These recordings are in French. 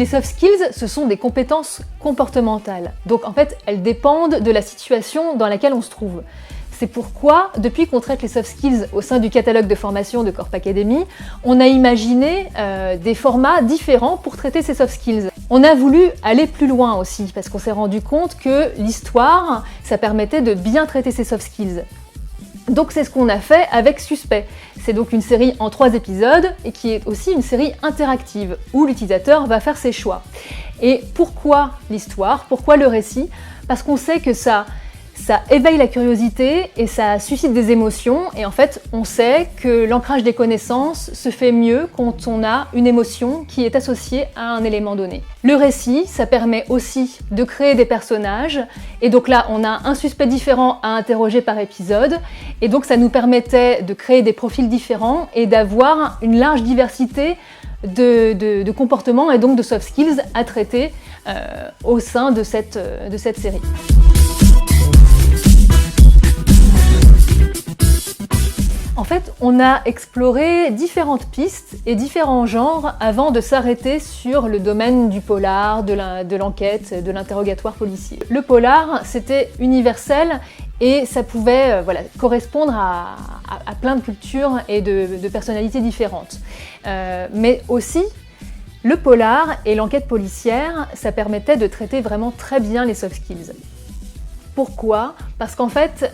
Les soft skills, ce sont des compétences comportementales. Donc en fait, elles dépendent de la situation dans laquelle on se trouve. C'est pourquoi, depuis qu'on traite les soft skills au sein du catalogue de formation de Corp Academy, on a imaginé des formats différents pour traiter ces soft skills. On a voulu aller plus loin aussi, parce qu'on s'est rendu compte que l'histoire, ça permettait de bien traiter ces soft skills. Donc c'est ce qu'on a fait avec Suspect. C'est donc une série en 3 épisodes et qui est aussi une série interactive où l'utilisateur va faire ses choix. Et pourquoi l'histoire? Pourquoi le récit? Parce qu'on sait que ça éveille la curiosité et ça suscite des émotions. Et en fait, on sait que l'ancrage des connaissances se fait mieux quand on a une émotion qui est associée à un élément donné. Le récit, ça permet aussi de créer des personnages. Et donc là, on a un suspect différent à interroger par épisode. Et donc, ça nous permettait de créer des profils différents et d'avoir une large diversité de comportements et donc de soft skills à traiter au sein de cette série. En fait, on a exploré différentes pistes et différents genres avant de s'arrêter sur le domaine du polar, de l'enquête, de l'interrogatoire policier. Le polar, c'était universel et ça pouvait correspondre à plein de cultures et de personnalités différentes. Mais aussi, le polar et l'enquête policière, ça permettait de traiter vraiment très bien les soft skills. Pourquoi? Parce qu'en fait,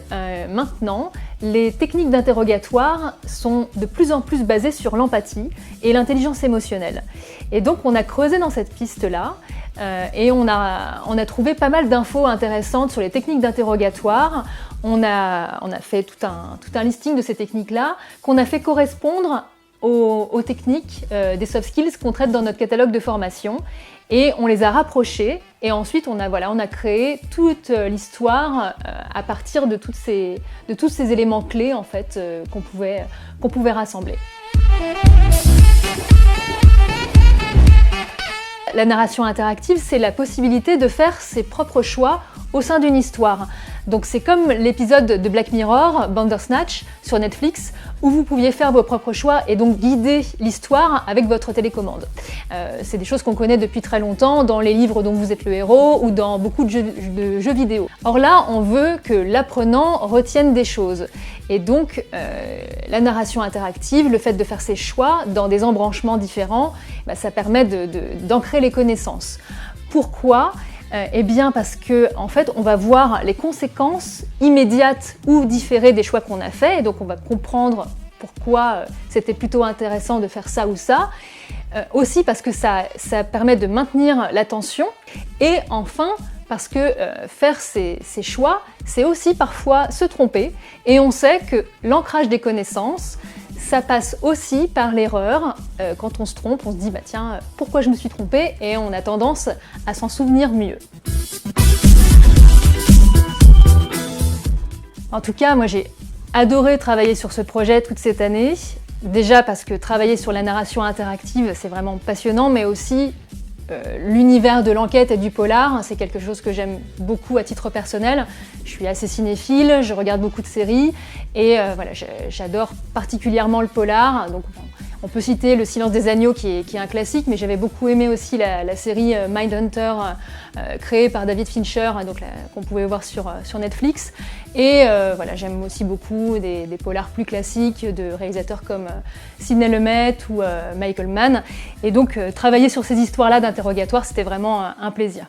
maintenant, les techniques d'interrogatoire sont de plus en plus basées sur l'empathie et l'intelligence émotionnelle. Et donc, on a creusé dans cette piste-là et on a trouvé pas mal d'infos intéressantes sur les techniques d'interrogatoire. On a fait tout un listing de ces techniques-là qu'on a fait correspondre aux techniques des soft skills qu'on traite dans notre catalogue de formation et on les a rapprochés et ensuite on a créé toute l'histoire à partir de tous ces éléments clés en fait qu'on pouvait rassembler. La narration interactive, c'est la possibilité de faire ses propres choix au sein d'une histoire. Donc c'est comme l'épisode de Black Mirror, Bandersnatch, sur Netflix, où vous pouviez faire vos propres choix et donc guider l'histoire avec votre télécommande. C'est des choses qu'on connaît depuis très longtemps dans les livres dont vous êtes le héros ou dans beaucoup de jeux vidéo. Or là, on veut que l'apprenant retienne des choses. Et donc, la narration interactive, le fait de faire ses choix dans des embranchements différents, ça permet d'ancrer les connaissances. Pourquoi ? Eh bien parce que en fait, on va voir les conséquences immédiates ou différées des choix qu'on a faits, et donc on va comprendre pourquoi c'était plutôt intéressant de faire ça ou ça. Aussi parce que ça permet de maintenir l'attention, et enfin parce que faire ces choix, c'est aussi parfois se tromper, et on sait que l'ancrage des connaissances, ça passe aussi par l'erreur. Quand on se trompe, on se dit tiens, pourquoi je me suis trompée? Et on a tendance à s'en souvenir mieux. En tout cas, moi j'ai adoré travailler sur ce projet toute cette année. Déjà parce que travailler sur la narration interactive, c'est vraiment passionnant, mais aussi l'univers de l'enquête et du polar, c'est quelque chose que j'aime beaucoup à titre personnel. Je suis assez cinéphile, je regarde beaucoup de séries et j'adore particulièrement le polar. Donc, on peut citer Le Silence des agneaux qui est un classique, mais j'avais beaucoup aimé aussi la série Mindhunter créée par David Fincher, qu'on pouvait voir sur Netflix. Et j'aime aussi beaucoup des polars plus classiques de réalisateurs comme Sidney Lumet ou Michael Mann. Et donc travailler sur ces histoires-là d'interrogatoire, c'était vraiment un plaisir.